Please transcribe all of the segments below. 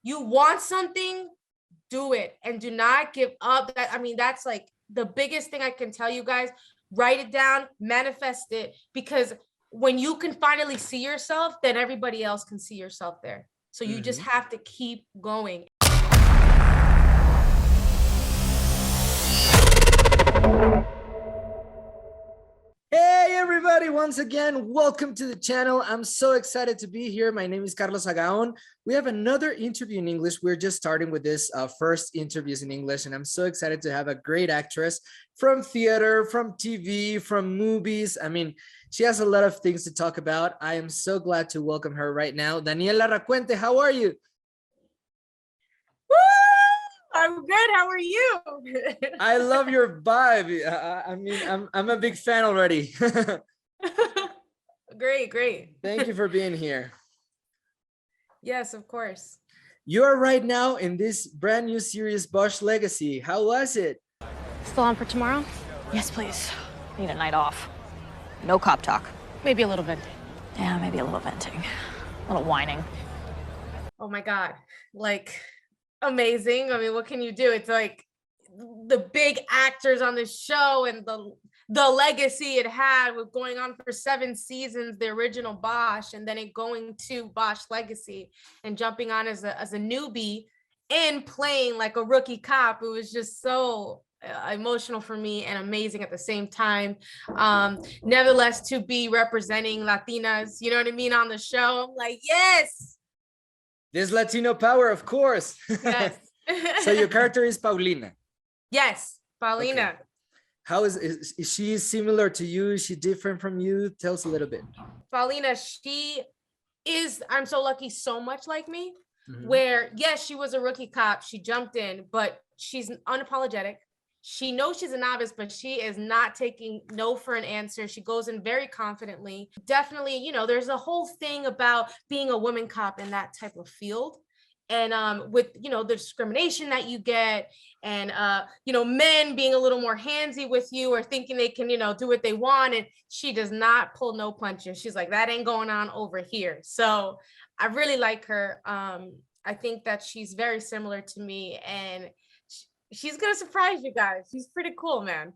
you want something, do it, and do not give up. That's like the biggest thing I can tell you guys. Write it down, manifest it, because when you can finally see yourself, then everybody else can see yourself there. So you just have to keep going. Hey everybody, once again, welcome to the channel. I'm so excited to be here. My name is Sagaón. We have another interview in English. We're just starting with this first interviews in English, and I'm so excited to have a great actress from theater, from TV, from movies. I mean, she has a lot of things to talk about. I am so glad to welcome her right now. Danielle Larracuente, how are you? I'm good. How are you? I love your vibe. I mean, I'm a big fan already. Great. Thank you for being here. Yes, of course. You are right now in this brand new series, Bosch Legacy. How was it? Still on for tomorrow? Yes, please. Need a night off. No cop talk. Maybe a little bit. Yeah, maybe a little venting. A little whining. Oh my God. Like, amazing. I mean, what can you do? It's like the big actors on the show and the legacy it had with going on for 7 seasons, the original Bosch, and then it going to Bosch Legacy and jumping on as a newbie and playing like a rookie cop. It was just so emotional for me and amazing at the same time. Nevertheless, to be representing Latinas, you know what I mean, on the show, I'm like, yes. There's Latino power, of course. Yes. So your character is Paulina. Yes, Paulina. Okay. How is she similar to you? Is she different from you? Tell us a little bit. Paulina, she is, I'm so lucky, so much like me, where yes, she was a rookie cop. She jumped in, but she's unapologetic. She knows she's a novice, but she is not taking no for an answer. She goes in very confidently. Definitely, you know, there's a whole thing about being a woman cop in that type of field. And with, you know, the discrimination that you get and, you know, men being a little more handsy with you or thinking they can, you know, do what they want. And she does not pull no punches. She's like, that ain't going on over here. So I really like her. I think that she's very similar to me, and she's gonna surprise you guys. She's pretty cool, man.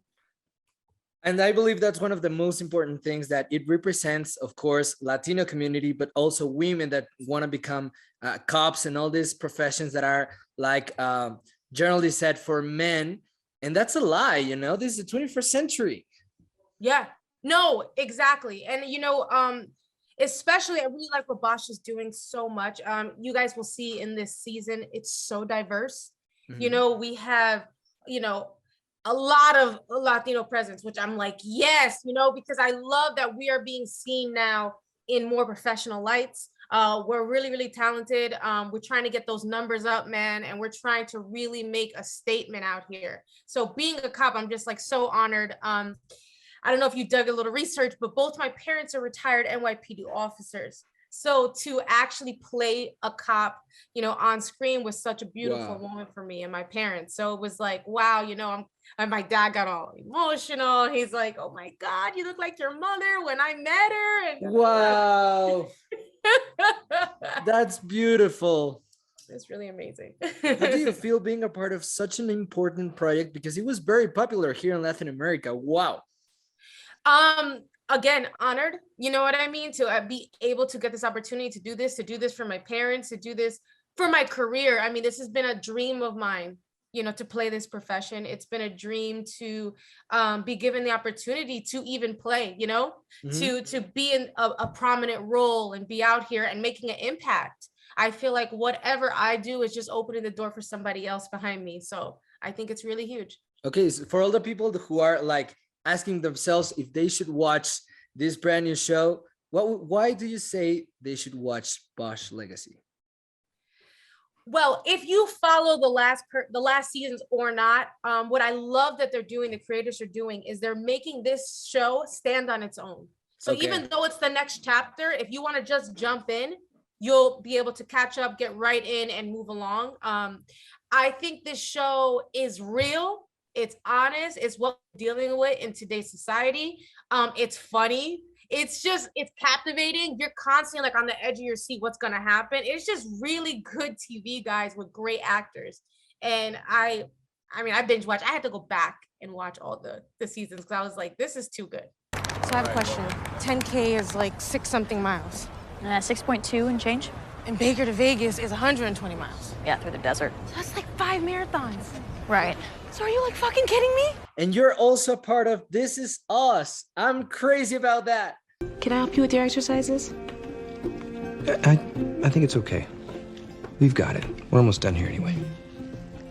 And I believe that's one of the most important things, that it represents, of course, Latino community, but also women that want to become cops and all these professions that are like generally set for men. And that's a lie, you know, this is the 21st century. Yeah, no, exactly. And, you know, especially I really like what Bosch is doing so much. You guys will see in this season, it's so diverse. You know, we have, you know, a lot of Latino presence, which I'm like, yes, you know, because I love that we are being seen now in more professional lights. We're really, really talented. We're trying to get those numbers up, man. And we're trying to really make a statement out here. So being a cop, I'm just like so honored. I don't know if you dug a little research, but both my parents are retired NYPD officers. So to actually play a cop, you know, on screen was such a beautiful moment for me and my parents. So it was like, wow, you know, and my dad got all emotional. He's like, oh my God, you look like your mother when I met her. And wow. That's beautiful. It's really amazing. How do you feel being a part of such an important project? Because it was very popular here in Latin America. Wow. Again, honored, you know what I mean? To be able to get this opportunity to do this for my parents, to do this for my career. I mean, this has been a dream of mine, you know, to play this profession. It's been a dream to be given the opportunity to even play, you know, to be in a prominent role and be out here and making an impact. I feel like whatever I do is just opening the door for somebody else behind me. So I think it's really huge. Okay, so for all the people who are like asking themselves if they should watch this brand new show, why do you say they should watch Bosch Legacy? Well, if you follow the last seasons or not, what I love that they're doing, the creators are doing, is they're making this show stand on its own. So even though it's the next chapter, if you want to just jump in, you'll be able to catch up, get right in and move along. I think this show is real. It's honest. It's what we're dealing with in today's society. It's funny. it's captivating. You're constantly like on the edge of your seat, what's gonna happen. It's just really good TV, guys, with great actors. And I mean, I binge watch. I had to go back and watch all the seasons because I was like, this is too good. So I have a question. 10K is like 6-something miles. 6.2 and change? And Baker to Vegas is 120 miles. Yeah, through the desert. So that's like 5 marathons. Right. So are you like fucking kidding me? And you're also part of This Is Us. I'm crazy about that. Can I help you with your exercises? I think it's okay. We've got it. We're almost done here anyway.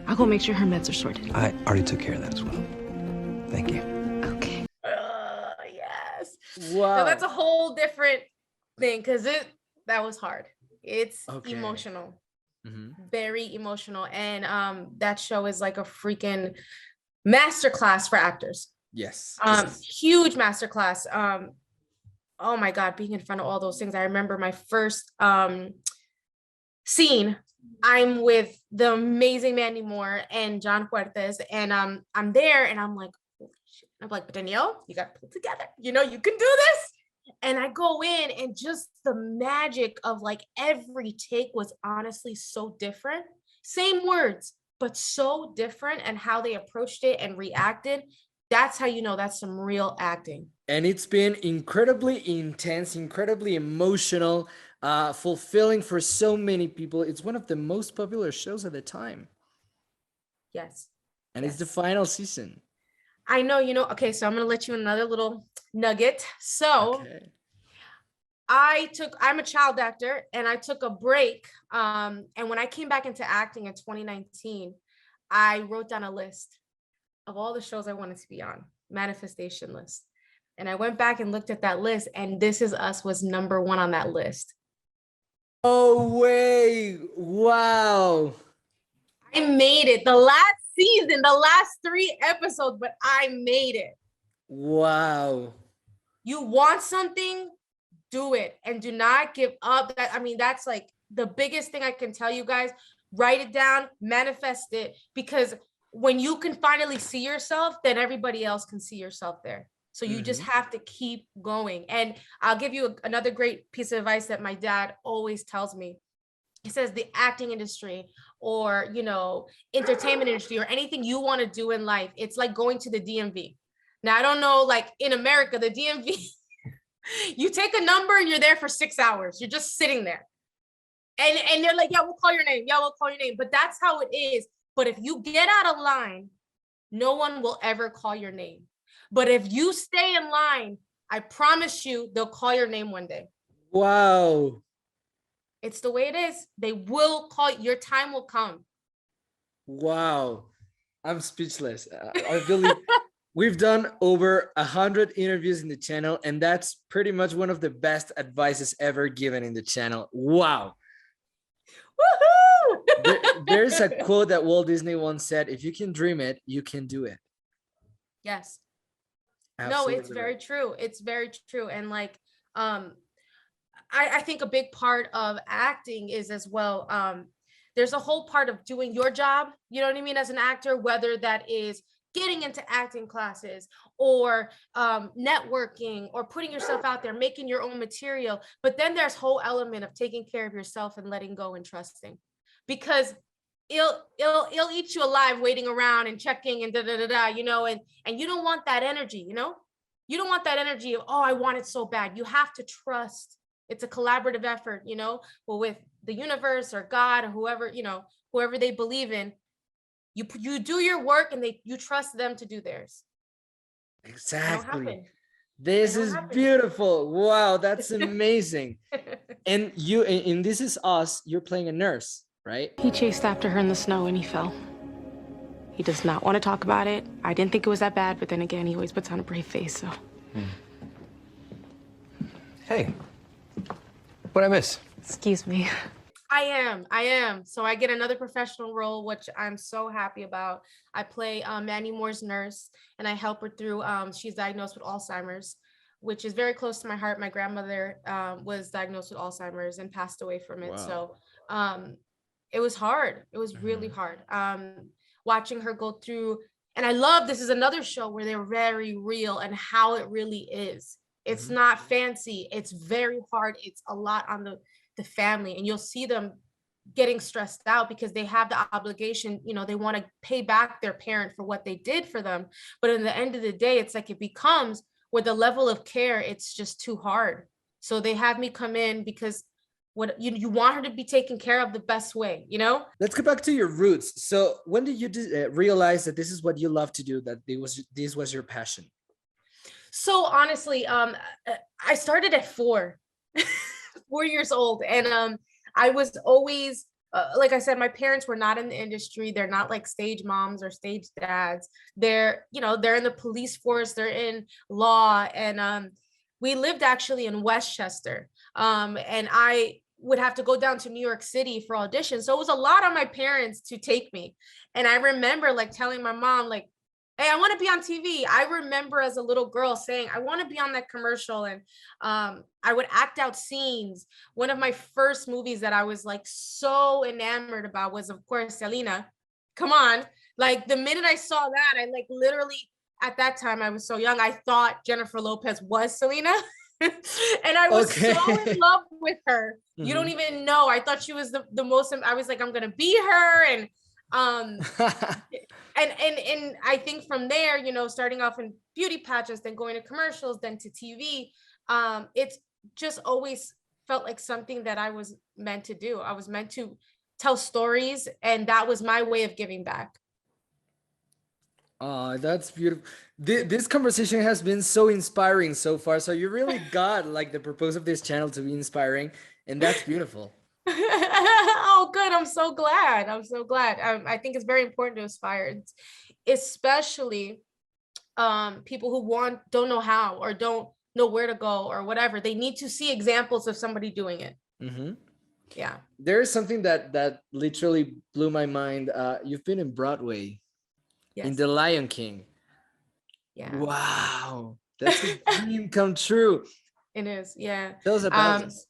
I'll go make sure her meds are sorted. I already took care of that as well. Thank you. Okay. Yes. Wow. So that's a whole different thing because that was hard. It's emotional. Very emotional. And that show is like a freaking masterclass for actors. Yes. Huge masterclass. Oh my God, being in front of all those things. I remember my first scene. I'm with the amazing Mandy Moore and John Fuertes, and I'm there and I'm like, holy shit. I'm like, Danielle, you got to pull together. You know, you can do this. And I go in and just the magic of like every take was honestly so different. Same words, but so different, and how they approached it and reacted. That's how you know that's some real acting. And it's been incredibly intense, incredibly emotional, fulfilling for so many people. It's one of the most popular shows at the time. Yes. And it's the final season. I know, okay, so I'm going to let you another little nugget. So I'm a child actor, and I took a break. And when I came back into acting in 2019, I wrote down a list of all the shows I wanted to be on, manifestation list. And I went back and looked at that list, and This Is Us was number 1 on that list. Oh, way. Wow. I made it. The last season, the last 3 episodes, but I made it. Wow. You want something, do it, and do not give up. That's like the biggest thing I can tell you guys. Write it down, manifest it, because when you can finally see yourself, then everybody else can see yourself there. So you just have to keep going. And I'll give you another great piece of advice that my dad always tells me. He says the acting industry or, entertainment industry or anything you want to do in life, it's like going to the DMV. Now, I don't know, like in America, the DMV, you take a number and you're there for 6 hours. You're just sitting there. And they're like, yeah, we'll call your name. Yeah, we'll call your name. But that's how it is. But if you get out of line, no one will ever call your name. But if you stay in line, I promise you, they'll call your name one day. Wow. It's the way it is. They will call, your time will come. Wow. I'm speechless. I believe we've done over 100 interviews in the channel, and that's pretty much one of the best advices ever given in the channel. Wow. Woohoo! There's a quote that Walt Disney once said, if you can dream it, you can do it. Yes. Absolutely. No, it's very true. It's very true. And like, I think a big part of acting is as well, there's a whole part of doing your job, you know what I mean, as an actor, whether that is getting into acting classes or networking or putting yourself out there, making your own material. But then there's whole element of taking care of yourself and letting go and trusting, because it'll eat you alive waiting around and checking and and you don't want that energy, you don't want that energy of, oh, I want it so bad. You have to trust. It's a collaborative effort, well, with the universe or God or whoever they believe in. You do your work and you trust them to do theirs. Exactly. This is beautiful. Wow, that's amazing. And you, in This Is Us, you're playing a nurse, right? He chased after her in the snow and he fell. He does not want to talk about it. I didn't think it was that bad, but then again, he always puts on a brave face, so. Hey, what'd I miss? Excuse me. I am. So I get another professional role, which I'm so happy about. I play Mandy Moore's nurse, and I help her through, she's diagnosed with Alzheimer's, which is very close to my heart. My grandmother was diagnosed with Alzheimer's and passed away from it. Wow. So it was hard. It was really hard. Watching her go through, and I love, this is another show where they're very real and how it really is. It's not fancy. It's very hard. It's a lot on the family, and you'll see them getting stressed out because they have the obligation, you know, they want to pay back their parent for what they did for them. But in the end of the day, it's like it becomes where the level of care, it's just too hard. So they have me come in because what you want her to be taken care of the best way, you know? Let's go back to your roots. So when did you realize that this is what you love to do, that this was your passion? So honestly, I started at 4 years old, and I was always, like I said, my parents were not in the industry. They're not like stage moms or stage dads. They're, you know, they're in the police force, they're in law. And we lived actually in Westchester. And I would have to go down to New York City for auditions. So it was a lot on my parents to take me. And I remember like telling my mom, like, hey, I want to be on TV. I remember as a little girl saying, I want to be on that commercial. And I would act out scenes. One of my first movies that I was like so enamored about was, of course, Selena. Come on. Like the minute I saw that, I like literally, at that time, I was so young, I thought Jennifer Lopez was Selena. And I was so in love with her. You don't even know. I thought she was the most, I was like, I'm going to be her. And and I think from there, you know, starting off in beauty pageants, then going to commercials, then to TV, it's just always felt like something that I was meant to do. I was meant to tell stories, and that was my way of giving back. Oh, that's beautiful. This conversation has been so inspiring so far. So you really got like the purpose of this channel to be inspiring, and that's beautiful. Oh, good. I'm so glad. I'm so glad. I think it's very important to inspire, especially people who don't know how or don't know where to go or whatever. They need to see examples of somebody doing it. Yeah. There is something that literally blew my mind. You've been in Broadway. Yes. In The Lion King. Yeah. Wow. That's a dream come true. It is. Yeah. Tell us about this.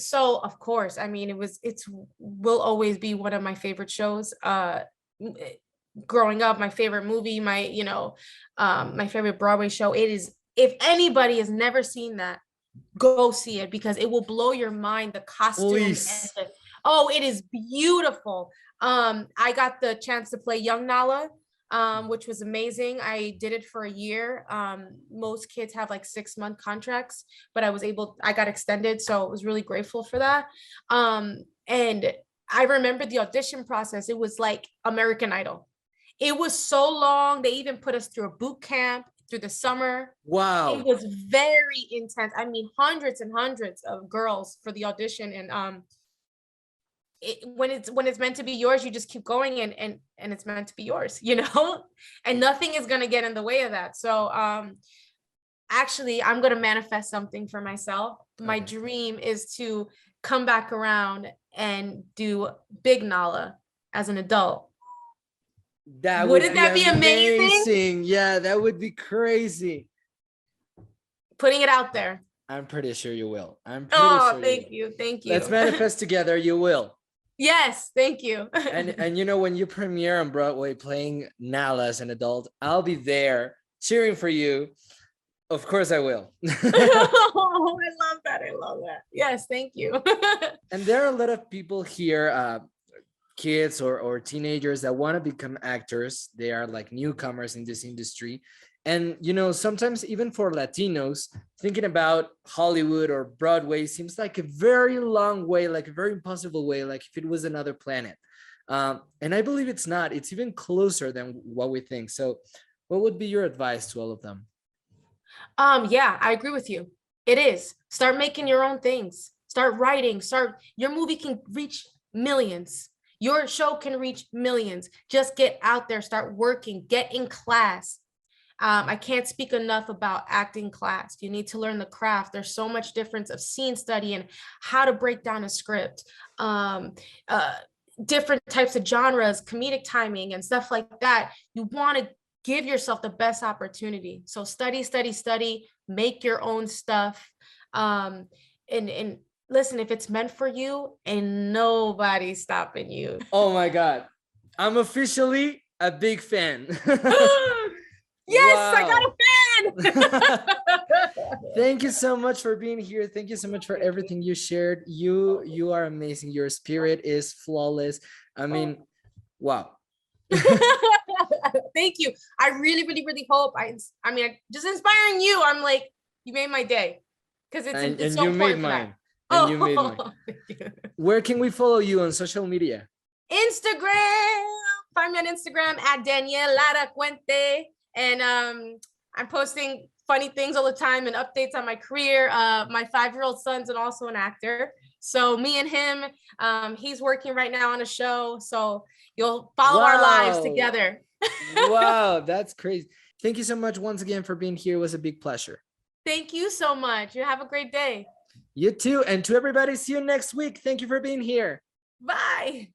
So of course, I mean, it will always be one of my favorite shows. Growing up, my favorite movie, my favorite Broadway show. It is, if anybody has never seen that, go see it because it will blow your mind. The costumes. It is beautiful. I got the chance to play young Nala, which was amazing. I did it for a year. Most kids have like 6-month contracts, but I got extended. So I was really grateful for that. And I remember the audition process. It was like American Idol. It was so long. They even put us through a boot camp through the summer. Wow. It was very intense. I mean, hundreds and hundreds of girls for the audition. And, when it's meant to be yours, you just keep going and it's meant to be yours, you know, and nothing is going to get in the way of that. So actually, I'm going to manifest something for myself. My dream is to come back around and do Big Nala as an adult. Wouldn't that be amazing? Yeah, that would be crazy. Putting it out there. I'm pretty sure you will. Thank you. Thank you. Let's manifest together. You will. Yes, thank you. and you know, when you premiere on Broadway playing Nala as an adult, I'll be there cheering for you. Of course I will. Oh, I love that. I love that. Yes, thank you. And there are a lot of people here, kids or teenagers that want to become actors. They are like newcomers in this industry. And, you know, sometimes even for Latinos, thinking about Hollywood or Broadway seems like a very long way, like a very impossible way, like if it was another planet. And I believe it's not. It's even closer than what we think. So what would be your advice to all of them? Yeah, I agree with you. It is. Start making your own things. Start writing. Your movie can reach millions. Your show can reach millions. Just get out there, start working, get in class. I can't speak enough about acting class. You need to learn the craft. There's so much difference of scene study and how to break down a script, different types of genres, comedic timing and stuff like that. You want to give yourself the best opportunity. So study, make your own stuff. And listen, if it's meant for you, ain't nobody stopping you. Oh my God. I'm officially a big fan. Yes, wow. I got a fan. Thank you so much for being here. Thank you so much for everything you shared. You are amazing. Your spirit is flawless. I mean, wow. Thank you. I really, really, really hope just inspiring you. I'm like, you made my day because it's so important. And you made mine. Where can we follow you on social media? Instagram. Find me on Instagram at Danielle Larracuente. And I'm posting funny things all the time and updates on my career. My 5-year-old son's and also an actor. So me and him, he's working right now on a show. So you'll follow our lives together. Wow, that's crazy. Thank you so much once again for being here. It was a big pleasure. Thank you so much. You have a great day. You too. And to everybody, see you next week. Thank you for being here. Bye.